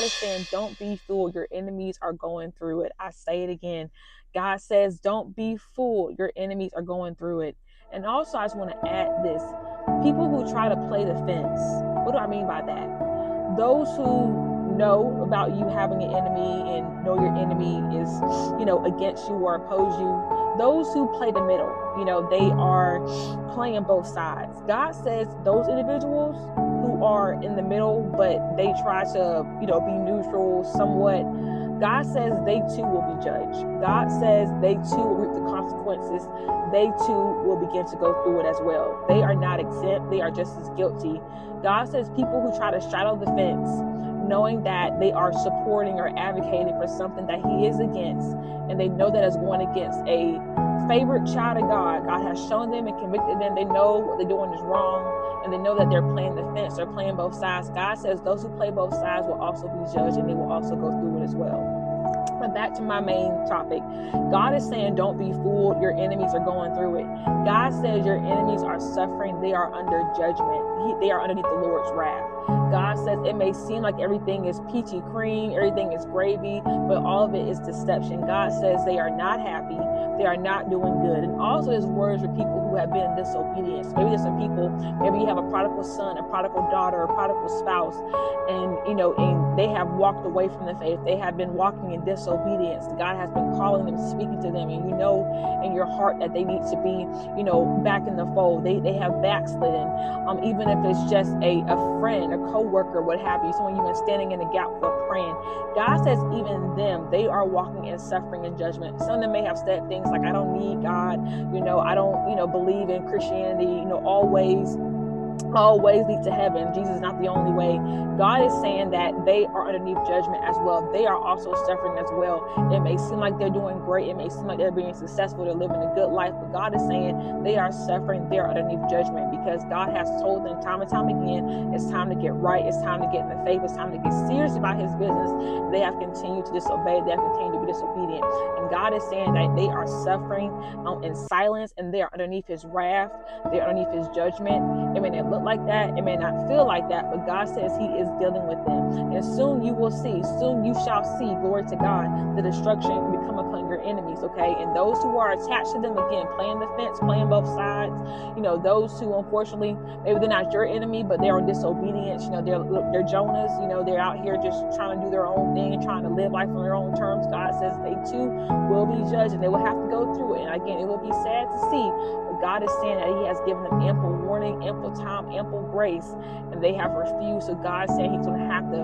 is saying, don't be fooled. Your enemies are going through it. I say it again. God says, don't be fooled. Your enemies are going through it. And also, I just want to add this. People who try to play the fence. What do I mean by that? Those who know about you having an enemy and know your enemy is, against you or oppose you. Those who play the middle, they are playing both sides. God says those individuals who are in the middle, but they try to, be neutral somewhat, God says they too will be judged. God says they too will reap the consequences. They too will begin to go through it as well. They are not exempt. They are just as guilty. God says people who try to straddle the fence, knowing that they are supporting or advocating for something that he is against, and they know that is going against a favorite child of God. God has shown them and convicted them. They know what they're doing is wrong, and they know that they're playing the fence. They're playing both sides. God says those who play both sides will also be judged, and they will also go through it as well. But back to my main topic. God is saying, don't be fooled. Your enemies are going through it. God says your enemies are suffering. They are under judgment. They are underneath the Lord's wrath. God says it may seem like everything is peachy cream, everything is gravy, but all of it is deception. God says they are not happy. They are not doing good. And also his words for people who have been in disobedience. Maybe there's some people, maybe you have a prodigal son, a prodigal daughter, a prodigal spouse, and and they have walked away from the faith. They have been walking in disobedience. God has been calling them, speaking to them, and in your heart that they need to be, back in the fold. They have backslidden. Even if it's just a friend, a co-worker, what have you, someone you've been standing in the gap for praying. God says even them, they are walking in suffering and judgment. Some of them may have said things like, I don't need God, I don't, believe in Christianity, always lead to heaven. Jesus is not the only way. God is saying that they are underneath judgment as well. They are also suffering as well. It may seem like they're doing great. It may seem like they're being successful. They're living a good life. But God is saying they are suffering. They're underneath judgment because God has told them time and time again, it's time to get right. It's time to get in the faith. It's time to get serious about his business. They have continued to disobey. They have continued to be disobedient. And God is saying that they are suffering in silence, and they are underneath his wrath. They're underneath his judgment. It may not look like that. It may not feel like that, but God says he is dealing with them. And soon you will see, soon you shall see, glory to God, the destruction become upon your enemies, okay? And those who are attached to them, again, playing the fence, playing both sides, those who unfortunately, maybe they're not your enemy, but they're in disobedience, they're Jonahs, they're out here just trying to do their own thing and trying to live life on their own terms. God says they too will be judged and they will have to go through it. And again, it will be sad to see, but God is saying that he has given them ample warning, ample time, ample grace, and they have refused. So God said he's going to have to